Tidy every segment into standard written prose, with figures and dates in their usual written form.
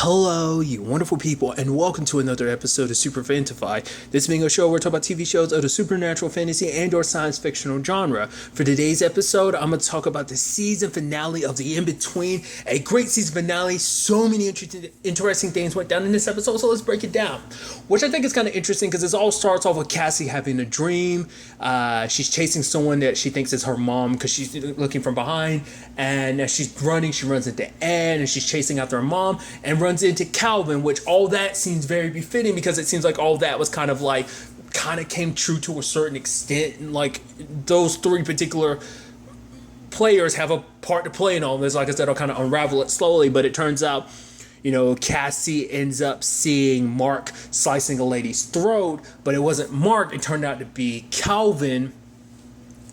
Hello, you wonderful people, and welcome to another episode of Super-Fanta-Fi. This being a show where we talk about TV shows of the supernatural, fantasy, and/or science fictional genre. For today's episode, I'm going to talk about the season finale of the InBetween. A great season finale. So many interesting things went down in this episode, so let's break it down. Which I think is kind of interesting because it all starts off with Cassie having a dream. She's chasing someone that she thinks is her mom because she's looking from behind, and as she's running, she runs into Ed, and she's chasing after her mom, and runs into Calvin, which all that seems very befitting because it seems like all that was kind of came true to a certain extent, and like those three particular players have a part to play in all this. Like I said, I'll kind of unravel it slowly, but it turns out, Cassie ends up seeing Mark slicing a lady's throat, but it wasn't Mark. It turned out to be Calvin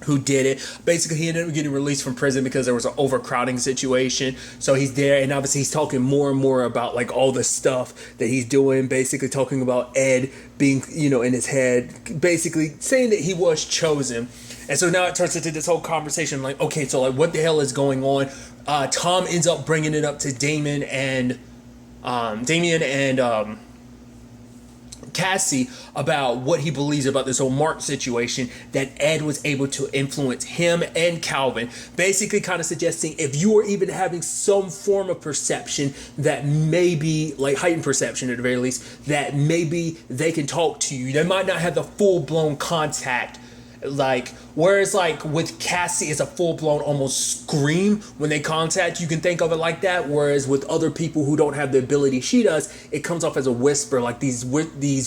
who did it. Basically, he ended up getting released from prison because there was an overcrowding situation. So he's there, and obviously he's talking more and more about like all the stuff that he's doing, basically talking about Ed being, in his head, basically saying that he was chosen. And so now it turns into this whole conversation like, okay, so like what the hell is going on? Tom ends up bringing it up to Damien and Cassie about what he believes about this whole Mark situation, that Ed was able to influence him and Calvin, basically kind of suggesting if you are even having some form of perception that maybe, like heightened perception at the very least, that maybe they can talk to you. They might not have the full-blown contact, whereas with Cassie it's a full-blown almost scream when they contact you, can think of it like that, whereas with other people who don't have the ability she does, it comes off as a whisper, like these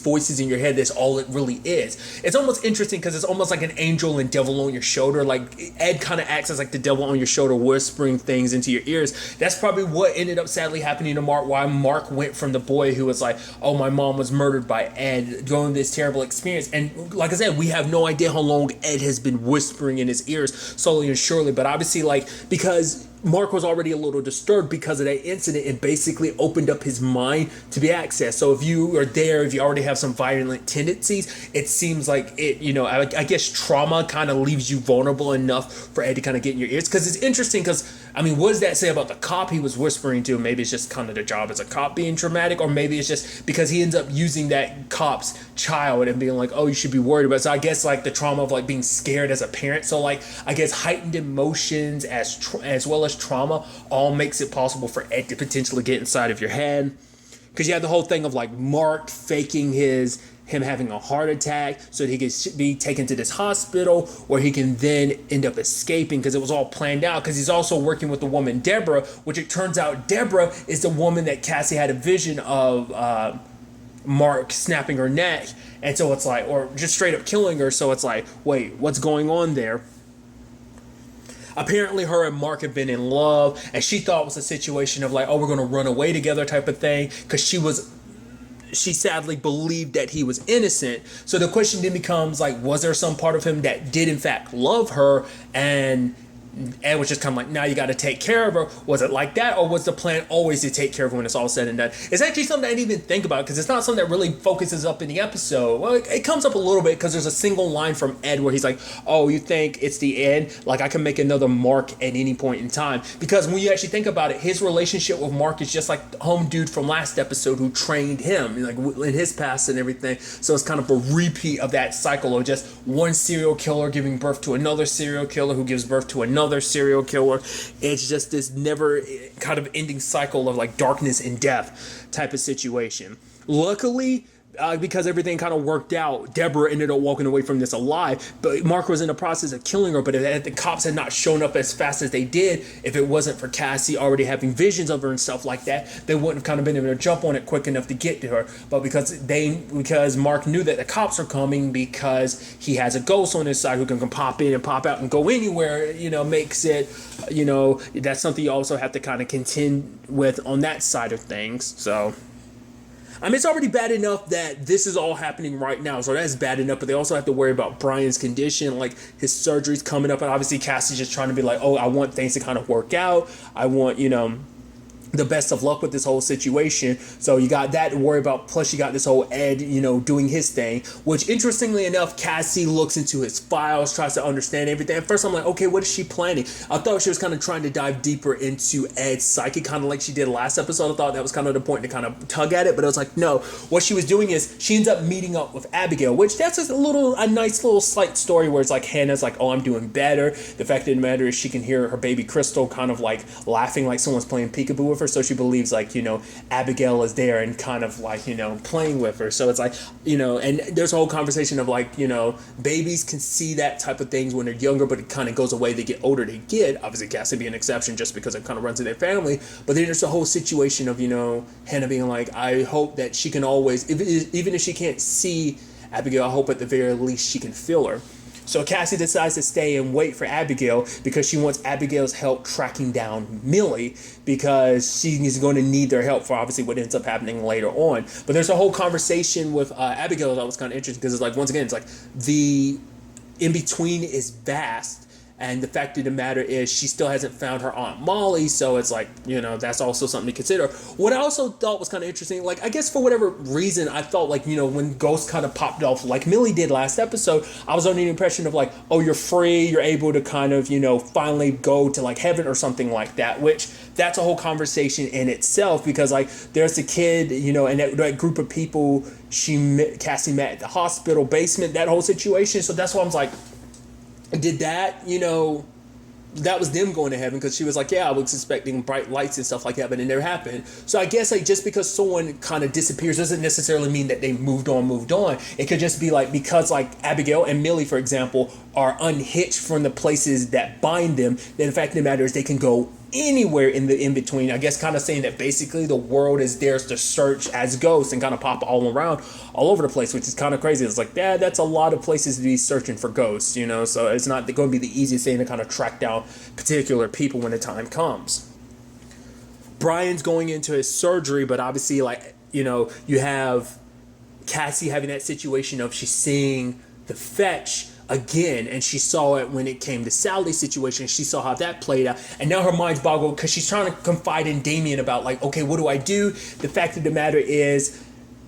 voices in your head. That's all it really is. It's almost interesting because it's almost like an angel and devil on your shoulder. Like Ed kind of acts as like the devil on your shoulder, whispering things into your ears. That's probably what ended up sadly happening to Mark, why Mark went from the boy who was like, oh, my mom was murdered by Ed, going this terrible experience. And like I said, we have no idea how long Ed has been whispering in his ears slowly and surely, but obviously because Mark was already a little disturbed because of that incident, it basically opened up his mind to be accessed. So if you are there, if you already have some violent tendencies, it seems like it, I guess trauma kind of leaves you vulnerable enough for Ed to kind of get in your ears. Because it's interesting because, what does that say about the cop he was whispering to? Maybe it's just kind of the job as a cop being traumatic, or maybe it's just because he ends up using that cop's child and being like, oh, you should be worried about it. So I guess the trauma of being scared as a parent. So I guess heightened emotions as well as trauma all makes it possible for Ed to potentially get inside of your head, because you have the whole thing of Mark faking him having a heart attack so that he could be taken to this hospital where he can then end up escaping, because it was all planned out, because he's also working with the woman Deborah, which it turns out Deborah is the woman that Cassie had a vision of Mark snapping her neck, and so it's or just straight up killing her. So it's wait, what's going on there? Apparently her and Mark have been in love, and she thought it was a situation of oh, we're going to run away together type of thing, because she sadly believed that he was innocent. So the question then becomes was there some part of him that did in fact love her, and Ed was just kind of now you got to take care of her? Was it like that, or was the plan always to take care of her when it's all said and done? It's actually something I didn't even think about, because it's not something that really focuses up in the episode. Well, it comes up a little bit because there's a single line from Ed where he's like, oh, you think it's the end? I can make another Mark at any point in time. Because when you actually think about it, his relationship with Mark is just like the home dude from last episode who trained him, in his past and everything. So it's kind of a repeat of that cycle of just one serial killer giving birth to another serial killer who gives birth to another serial killer. It's just this never kind of ending cycle of darkness and death type of situation. Luckily, because everything kind of worked out, Deborah ended up walking away from this alive, but Mark was in the process of killing her. But if the cops had not shown up as fast as they did, if it wasn't for Cassie already having visions of her and stuff like that, they wouldn't have kind of been able to jump on it quick enough to get to her. But because Mark knew that the cops are coming, because he has a ghost on his side who can pop in and pop out and go anywhere, makes it, that's something you also have to kind of contend with on that side of things. So it's already bad enough that this is all happening right now, so that's bad enough, but they also have to worry about Brian's condition, his surgery's coming up, and obviously Cassie's just trying to be oh, I want things to kind of work out. I want, the best of luck with this whole situation. So you got that to worry about. Plus you got this whole Ed, doing his thing, which interestingly enough, Cassie looks into his files, tries to understand everything. At first I'm like, okay, what is she planning? I thought she was kind of trying to dive deeper into Ed's psyche, kind of like she did last episode. I thought that was kind of the point to kind of tug at it, but I was like, no. What she was doing is she ends up meeting up with Abigail, which that's a nice little slight story where it's like Hannah's like, oh, I'm doing better. The fact of the matter is she can hear her baby Crystal kind of like laughing like someone's playing peekaboo with her. So she believes like, Abigail is there and kind of like, playing with her. So it's like, and there's a whole conversation of like, babies can see that type of things when they're younger, but it kind of goes away. They get older, they get, obviously Cassie be an exception just because it kind of runs in their family. But then there's a whole situation of, Hannah being like, I hope that she can always, even if she can't see Abigail, I hope at the very least she can feel her. So Cassie decides to stay and wait for Abigail because she wants Abigail's help tracking down Millie because she's going to need their help for obviously what ends up happening later on. But there's a whole conversation with Abigail that was kind of interesting because it's like, once again, it's like the in-between is vast. And the fact of the matter is she still hasn't found her Aunt Molly. So it's like, that's also something to consider. What I also thought was kind of interesting, like, I guess for whatever reason, I thought like, when Ghost kind of popped off like Millie did last episode, I was under the impression of like, oh, you're free. You're able to kind of, finally go to like heaven or something like that, which that's a whole conversation in itself because like there's a kid, and that group of people Cassie met at the hospital basement, that whole situation. So that's why I was like, did that, that was them going to heaven because she was like, yeah, I was expecting bright lights and stuff like that, but it never happened. So I guess like just because someone kind of disappears doesn't necessarily mean that they moved on. It could just be like because like Abigail and Millie, for example, are unhitched from the places that bind them, then the fact of the matter is they can go anywhere in the in-between. I guess kind of saying that basically the world is theirs to search as ghosts and kind of pop all around all over the place, which is kind of crazy. It's like, yeah, that's a lot of places to be searching for ghosts, so it's not going to be the easiest thing to kind of track down particular people when the time comes. Brian's going into his surgery, but obviously like, you have Cassie having that situation of she's seeing the fetch again, and she saw it when it came to Sally's situation. She saw how that played out, and now her mind's boggled because she's trying to confide in Damien about like, okay, what do I do? The fact of the matter is,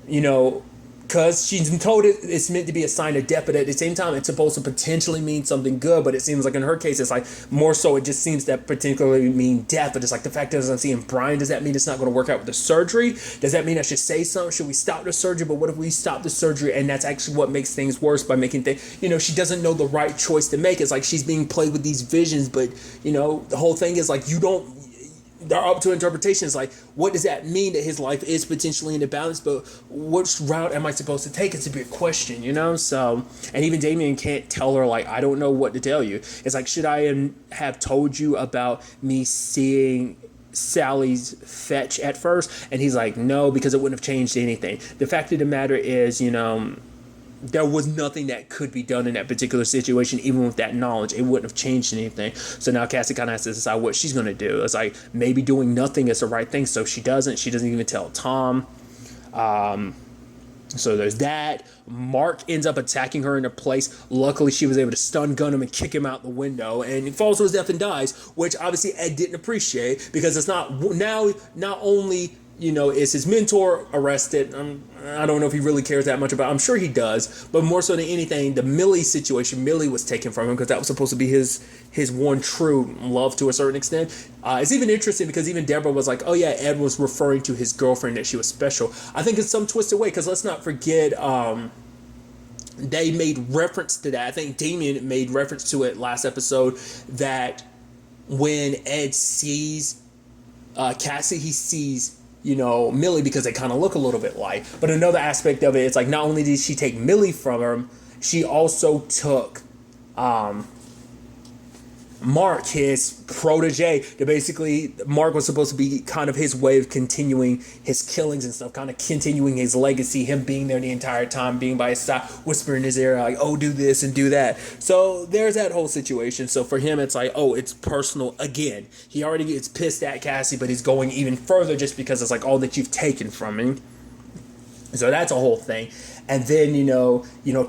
because she's been told it's meant to be a sign of death, but at the same time it's supposed to potentially mean something good. But it seems like in her case it's like more so it just seems that particularly mean death. But it's like the fact that I'm seeing Brian, does that mean it's not going to work out with the surgery? Does that mean I should say something? Should we stop the surgery? But what if we stop the surgery and that's actually what makes things worse by making things, she doesn't know the right choice to make. It's like she's being played with these visions, but the whole thing is like they're up to interpretations. Like, what does that mean that his life is potentially in the balance? But which route am I supposed to take? It's a big question, So, and even Damien can't tell her, like, I don't know what to tell you. It's like, should I have told you about me seeing Sally's fetch at first? And he's like, no, because it wouldn't have changed anything. The fact of the matter is, there was nothing that could be done in that particular situation. Even with that knowledge, it wouldn't have changed anything. So now Cassie kind of has to decide what she's going to do. It's like maybe doing nothing is the right thing. So she doesn't even tell Tom. So there's that. Mark ends up attacking her in a place. Luckily, she was able to stun gun him and kick him out the window, and he falls to his death and dies, which obviously Ed didn't appreciate because it's not only is his mentor arrested. I don't know if he really cares that much about it. I'm sure he does, but more so than anything, the Millie situation, Millie was taken from him because that was supposed to be his one true love to a certain extent. It's even interesting because even Deborah was like, oh yeah, Ed was referring to his girlfriend, that she was special. I think in some twisted way, because let's not forget, they made reference to that. I think Damien made reference to it last episode that when Ed sees Cassie, he sees Millie because they kind of look a little bit like. But another aspect of it, it's like not only did she take Millie from him, she also took Mark, his protege, to basically, Mark was supposed to be kind of his way of continuing his killings and stuff, kind of continuing his legacy, him being there the entire time, being by his side, whispering in his ear, like, oh, do this and do that. So there's that whole situation. So for him, it's like, oh, it's personal again. He already gets pissed at Cassie, but he's going even further just because it's like all that you've taken from him. So that's a whole thing. And then,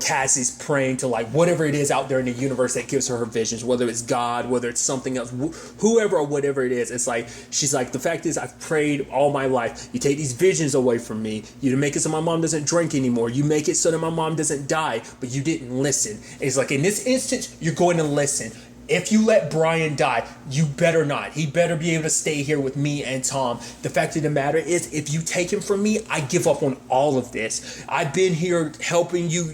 Cassie's praying to like whatever it is out there in the universe that gives her visions, whether it's God, whether it's something else, whoever or whatever it is. It's like, she's like, the fact is I've prayed all my life. You take these visions away from me. You make it so my mom doesn't drink anymore. You make it so that my mom doesn't die, but you didn't listen. And it's like, in this instance, you're going to listen. If you let Brian die, you better not. He better be able to stay here with me and Tom. The fact of the matter is, if you take him from me, I give up on all of this. I've been here helping you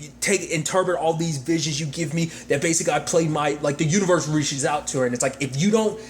interpret all these visions you give me that basically I play the universe reaches out to her. And it's like, if you don't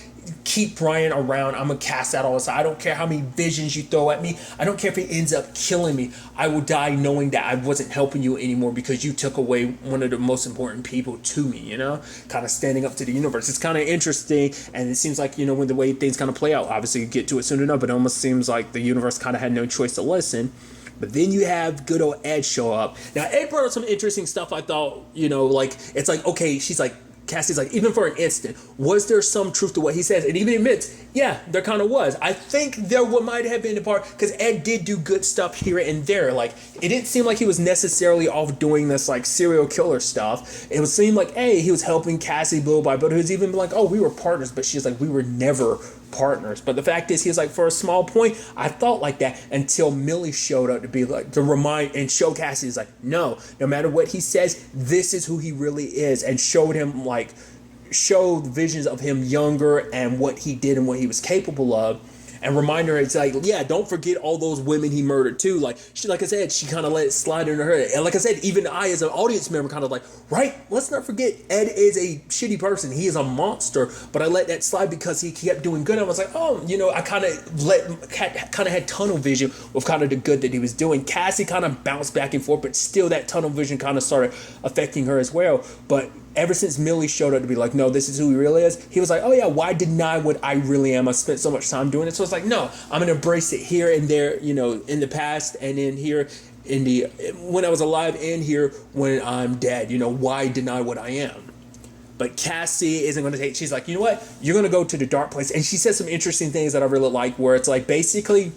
keep Brian around, I'm gonna cast that all aside. I don't care how many visions you throw at me. I don't care if it ends up killing me. I will die knowing that I wasn't helping you anymore because you took away one of the most important people to me, kind of standing up to the universe. It's kind of interesting, and it seems like, when the way things kind of play out, obviously you get to it soon enough, but it almost seems like the universe kind of had no choice to listen. But then you have good old Ed show up. Now, Ed brought up some interesting stuff. I thought, it's like, okay, she's like, Cassie's like, even for an instant, was there some truth to what he says? And even admits, yeah, there kind of was. I think there might have been a part, because Ed did do good stuff here and there. Like, it didn't seem like he was necessarily off doing this, like, serial killer stuff. It would seem like, hey, he was helping Cassie little by little. He was even like, oh, we were partners. But she's like, we were never partners. But the fact is, he was like, for a small point, I thought like that until Millie showed up to be like, to remind and show Cassie, is like, no matter what he says, this is who he really is, and showed visions of him younger and what he did and what he was capable of. And remind her, it's like, yeah, don't forget all those women he murdered too. Like I said, she kind of let it slide into her. And like I said, even I as an audience member kind of like, right, let's not forget Ed is a shitty person. He is a monster. But I let that slide because he kept doing good. I was like, oh, I kind of had tunnel vision with kind of the good that he was doing. Cassie kind of bounced back and forth, but still that tunnel vision kind of started affecting her as well. But ever since Millie showed up to be like, no, this is who he really is, he was like, oh yeah, why deny what I really am? I spent so much time doing it. So it's like, no, I'm going to embrace it here and there, in the past, and in here when I was alive, and here when I'm dead. Why deny what I am? But Cassie isn't going to she's like, you know what? You're going to go to the dark place. And she said some interesting things that I really like, where it's like, basically,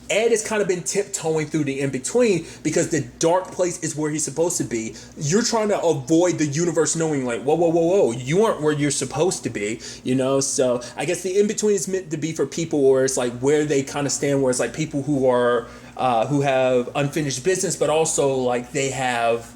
Ed has kind of been tiptoeing through the in-between because the dark place is where he's supposed to be. You're trying to avoid the universe knowing, like, whoa, you aren't where you're supposed to be, So I guess the in-between is meant to be for people where it's like where they kind of stand, where it's like people who are who have unfinished business, but also like they have,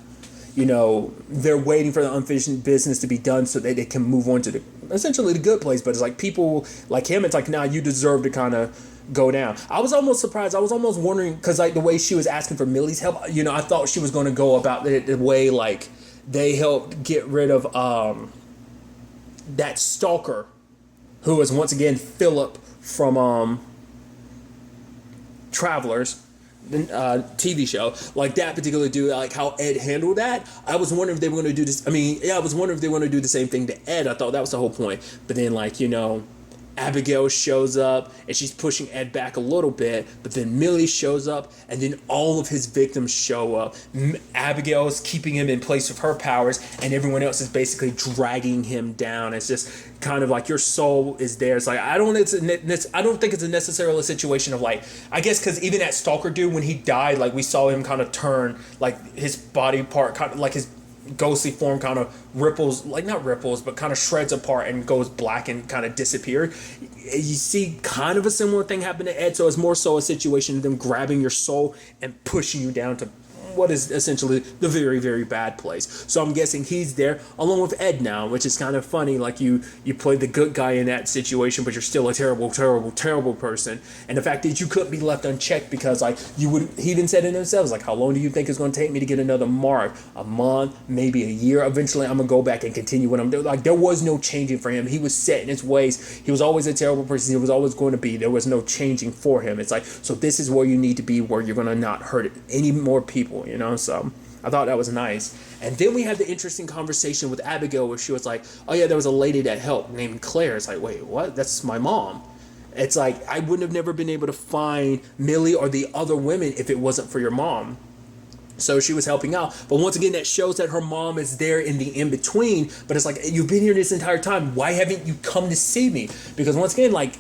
they're waiting for the unfinished business to be done so that they can move on to essentially the good place. But it's like people like him, it's like, nah, you deserve to kind of go down. I was almost surprised. I was almost wondering, because like the way she was asking for Millie's help, I thought she was going to go about it the way like they helped get rid of that stalker, who was once again Philip from Travelers, TV show, like that particular dude, like how Ed handled that. I was wondering if they were going to do this. I was wondering if they were going to do the same thing to Ed. I thought that was the whole point. But then, like, Abigail shows up and she's pushing Ed back a little bit, but then Millie shows up and then all of his victims show up. Abigail is keeping him in place with her powers, and everyone else is basically dragging him down. It's just kind of like your soul is there. It's like, I don't think it's a necessarily situation of like, I guess because even that stalker dude, when he died, like we saw him kind of turn, like his body part kind of like his ghostly form kind of ripples, like not ripples, but kind of shreds apart and goes black and kind of disappeared. You see kind of a similar thing happen to Ed. So it's more so a situation of them grabbing your soul and pushing you down to what is essentially the very, very bad place. So I'm guessing he's there along with Ed now, which is kind of funny. Like you play the good guy in that situation, but you're still a terrible, terrible, terrible person. And the fact is you couldn't be left unchecked because like he even said it himself, like, how long do you think it's going to take me to get another mark? A month, maybe a year. Eventually I'm going to go back and continue what I'm doing. Like there was no changing for him. He was set in his ways. He was always a terrible person. He was always going to be. There was no changing for him. It's like, so this is where you need to be, where you're going to not hurt any more people. So I thought that was nice. And then we had the interesting conversation with Abigail where she was like, oh yeah, there was a lady that helped named Claire. It's like, wait, what? That's my mom. It's like, I wouldn't have never been able to find Millie or the other women if it wasn't for your mom. So she was helping out. But once again, that shows that her mom is there in the in-between. But it's like, you've been here this entire time. Why haven't you come to see me? Because once again, like,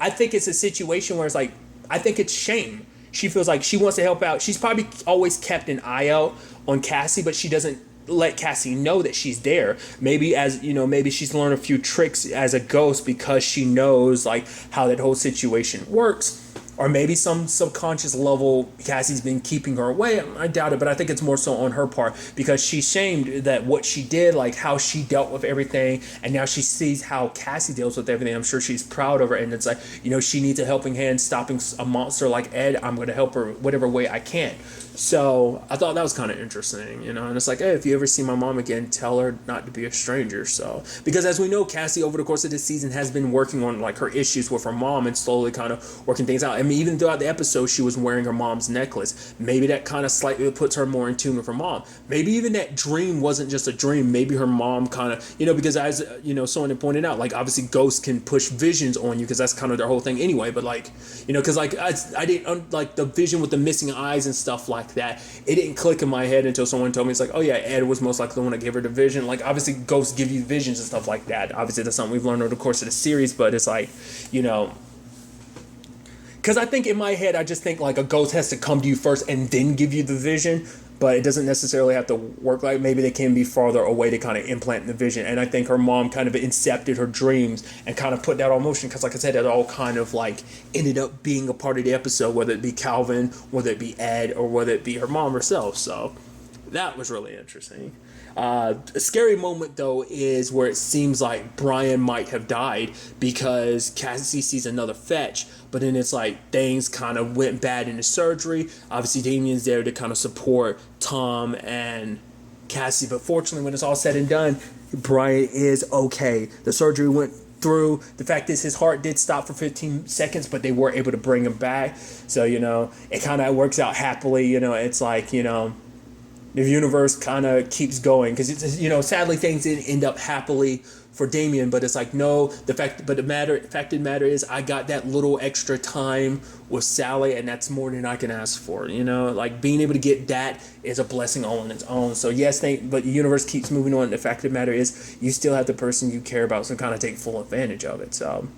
I think it's a situation where it's like, I think it's shame. she feels like she wants to help out. She's probably always kept an eye out on Cassie, but she doesn't let Cassie know that she's there. Maybe as you know, maybe she's learned a few tricks as a ghost because she knows like how that whole situation works. Or maybe some subconscious level Cassie's been keeping her away. I doubt it, but I think it's more so on her part because she's shamed that what she did, like how she dealt with everything, and now she sees how Cassie deals with everything. I'm sure she's proud of her, and it's like, you know, she needs a helping hand stopping a monster like Ed. I'm going to help her whatever way I can. So I thought that was kind of interesting, you know, and it's like, hey, if you ever see my mom again, tell her not to be a stranger. So, because as we know, Cassie over the course of this season has been working on like her issues with her mom and slowly kind of working things out. I mean, even throughout the episode, she was wearing her mom's necklace. Maybe that kind of slightly puts her more in tune with her mom. Maybe even that dream wasn't just a dream. Maybe her mom kind of, you know, because as, you know, someone had pointed out, like obviously ghosts can push visions on you because that's kind of their whole thing anyway. But like, you know, because like I didn't like the vision with the missing eyes and stuff like that, it didn't click in my head until someone told me. It's like, oh yeah, Ed was most likely the one to give her the vision. Like obviously ghosts give you visions and stuff like that. Obviously that's something we've learned over the course of the series, but it's like, you know, because I think in my head I just think like a ghost has to come to you first and then give you the vision, but it doesn't necessarily have to work like maybe they can be farther away to kind of implant the vision. And I think her mom kind of incepted her dreams and kind of put that on motion because like I said, it all kind of like ended up being a part of the episode, whether it be Calvin, whether it be Ed, or whether it be her mom herself. So that was really interesting. A scary moment though is where it seems like Brian might have died because Cassie sees another fetch, but then it's like things kind of went bad in the surgery. Obviously Damien's there to kind of support Tom and Cassie, but fortunately when it's all said and done, Brian is okay. The surgery went through. The fact is his heart did stop for 15 seconds, but they were able to bring him back. So, you know, it kind of works out happily. You know, it's like, you know, the universe kind of keeps going because it's, you know, sadly things didn't end up happily for Damien, but it's like, no, the fact of the matter is I got that little extra time with Sally, and that's more than I can ask for. You know, like being able to get that is a blessing all on its own. So yes, but the universe keeps moving on. The fact of the matter is you still have the person you care about, so kind of take full advantage of it. So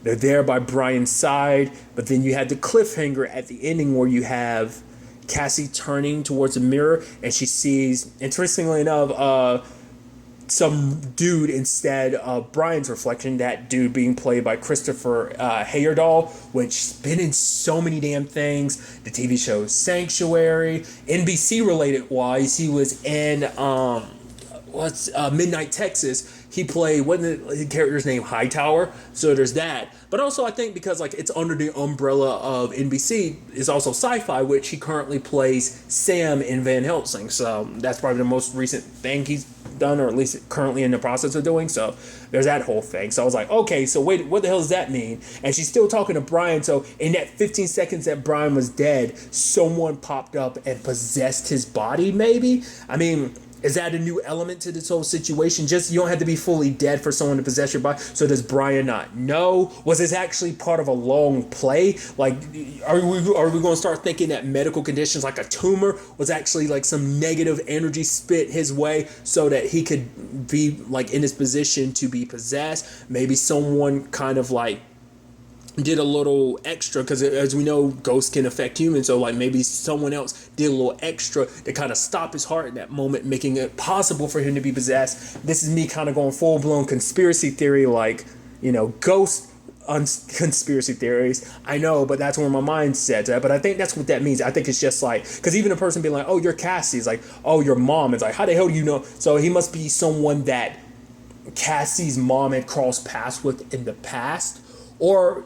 they're there by Brian's side, but then you had the cliffhanger at the ending where you have Cassie turning towards a mirror and she sees, interestingly enough, some dude instead of Brian's reflection, that dude being played by Christopher Heyerdahl, which's been in so many damn things. The TV show Sanctuary, NBC related wise, he was in Midnight Texas. He played, wasn't the character's name Hightower? So there's that. But also I think because like it's under the umbrella of NBC, is also Sci-Fi, which he currently plays Sam in Van Helsing. So that's probably the most recent thing he's done, or at least currently in the process of doing. So there's that whole thing. So I was like, okay, so wait, what the hell does that mean? And she's still talking to Brian. So in that 15 seconds that Brian was dead, someone popped up and possessed his body, maybe? I mean, is that a new element to this whole situation? Just you don't have to be fully dead for someone to possess your body. So does Brian not know? Was this actually part of a long play? Like, are we going to start thinking that medical conditions like a tumor was actually like some negative energy spit his way so that he could be like in his position to be possessed? Maybe someone kind of like did a little extra, because as we know, ghosts can affect humans, so like maybe someone else did a little extra to kind of stop his heart in that moment, making it possible for him to be possessed. This is me kind of going full-blown conspiracy theory, like, you know, ghost conspiracy theories. I know, but that's where my mind sets at. But I think that's what that means. I think it's just like, because even a person being like, oh, you're Cassie, it's like, oh, your mom. It's like, how the hell do you know? So he must be someone that Cassie's mom had crossed paths with in the past, or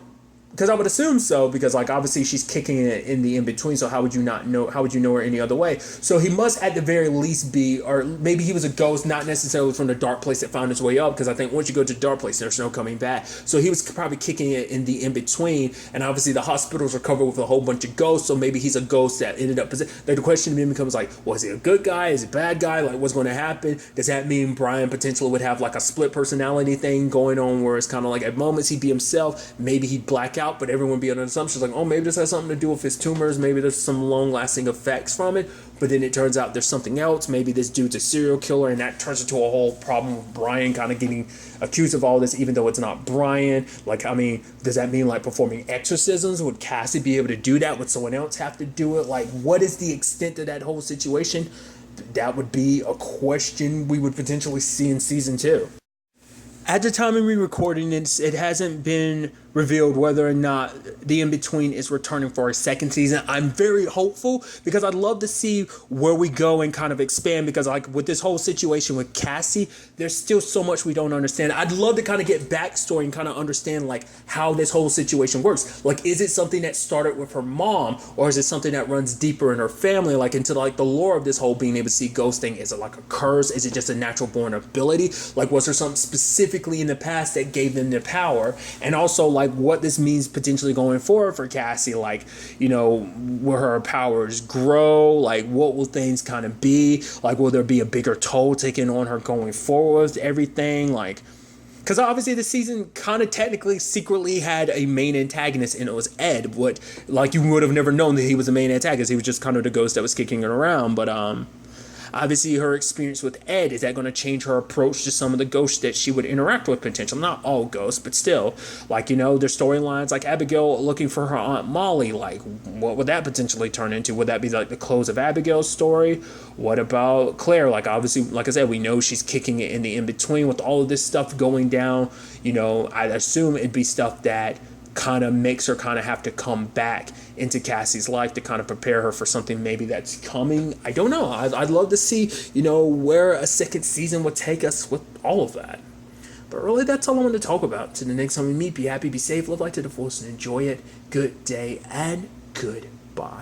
because I would assume so, because like obviously she's kicking it in the in-between, so how would you not know, how would you know her any other way? So he must at the very least be, or maybe he was a ghost, not necessarily from the dark place that found its way up, because I think once you go to the dark place, there's no coming back. So he was probably kicking it in the in-between, and obviously the hospitals are covered with a whole bunch of ghosts, so maybe he's a ghost that ended up, like the question then becomes like, was he a good guy, is he a bad guy, like what's going to happen? Does that mean Brian potentially would have like a split personality thing going on, where it's kind of like at moments he'd be himself, maybe he'd black out, but everyone would be under an assumption like, oh, maybe this has something to do with his tumors. Maybe there's some long-lasting effects from it. But then it turns out there's something else. Maybe this dude's a serial killer, and that turns into a whole problem with Brian kind of getting accused of all this, even though it's not Brian. Like, I mean, does that mean like performing exorcisms? Would Cassie be able to do that? Would someone else have to do it? Like, what is the extent of that whole situation? That would be a question we would potentially see in season 2. At the time of me recording this, it hasn't been revealed whether or not the In-Between is returning for a second season. I'm very hopeful because I'd love to see where we go and kind of expand, because like with this whole situation with Cassie, there's still so much we don't understand. I'd love to kind of get backstory and kind of understand like how this whole situation works. Like, is it something that started with her mom, or is it something that runs deeper in her family, like into like the lore of this whole being able to see ghosts thing? Is it like a curse? Is it just a natural born ability? Like, was there something specifically in the past that gave them the power? And also like what this means potentially going forward for Cassie, like, you know, will her powers grow? Like, what will things kind of be? Like, will there be a bigger toll taken on her going forward with everything? Like, because obviously the season kind of technically secretly had a main antagonist, and it was Ed. What, like, you would have never known that he was a main antagonist. He was just kind of the ghost that was kicking it around. But obviously her experience with Ed, is that going to change her approach to some of the ghosts that she would interact with potentially? Not all ghosts, but still, like, you know, there's storylines like Abigail looking for her Aunt Molly. Like, what would that potentially turn into? Would that be like the close of Abigail's story? What about Claire? Like, obviously, like I said, we know she's kicking it in the In-Between with all of this stuff going down. You know, I assume it'd be stuff that kind of makes her kind of have to come back into Cassie's life to kind of prepare her for something maybe that's coming. I don't know. I'd love to see, you know, where a second season would take us with all of that. But really, that's all I want to talk about. Till the next time we meet, be happy, be safe, live life to the fullest, and enjoy it. Good day and goodbye.